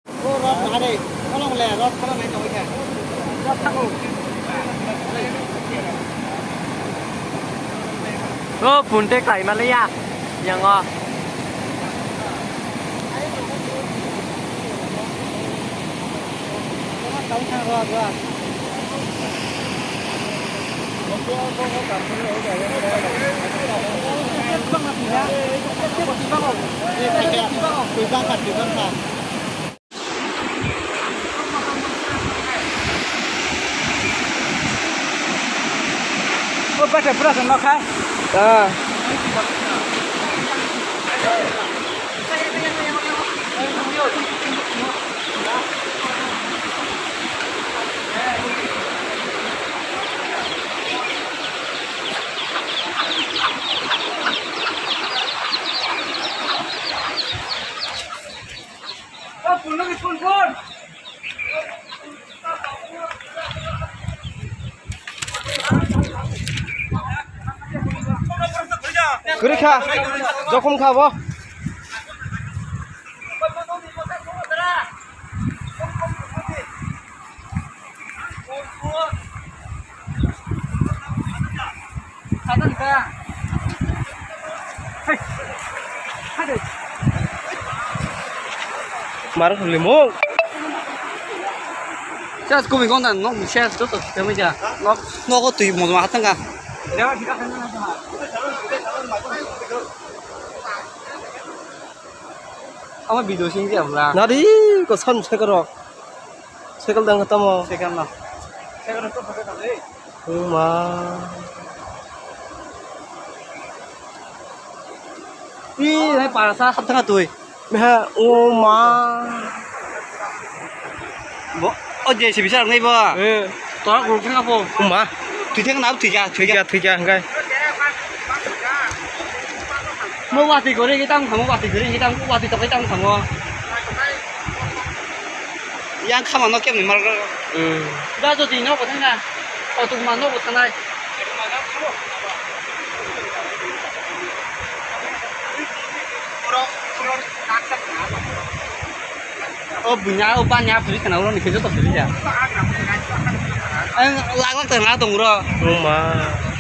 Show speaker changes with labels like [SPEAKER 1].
[SPEAKER 1] โอ้รถมาดิเขาลงแหล่รถเขาลงไหนหน่อยแค่รถทั้งหมด
[SPEAKER 2] โอ้ปุ่นเตะไก่มาเลยอะยังอ่ะ
[SPEAKER 1] ต้องทางรถด้วยBaca beras sama kan? Pun lagi pun. 그렇게 조금 가봐. 말은 걸리 뭐?
[SPEAKER 2] 자, 그럼 이거는 너무 쉐어 줬어. 되면이야. 너가 또 뭐 하던가.
[SPEAKER 1] 내가 네가 설명하잖아.
[SPEAKER 2] 아마 비디오 신기 없라.
[SPEAKER 1] 나리 그 선 색으로 색을 당 갔다 뭐.
[SPEAKER 2] 세간나.
[SPEAKER 1] 색으로 또 바꿔달래. 마.
[SPEAKER 2] 이 바라사 하던가 또.
[SPEAKER 1] 매 오마.
[SPEAKER 2] 뭐 어제 집이 사람 네버.
[SPEAKER 1] 예.
[SPEAKER 2] 또라 그렇게 하고.
[SPEAKER 1] 오마.
[SPEAKER 2] 뒤태가 나도 뒤자.
[SPEAKER 1] 되게 한 거.
[SPEAKER 2] 뭐 와티 거리 기tam 가면 와티 거리 기tam 와티 또 기tam 가면. yang kamu nak kem ni marga. Dah jadi nak buat mana? Atau mana buat mana? Oh punya upahnya beli kenal orang di situ tak beli ya? Lag lag tengah tunggu.
[SPEAKER 1] Rumah.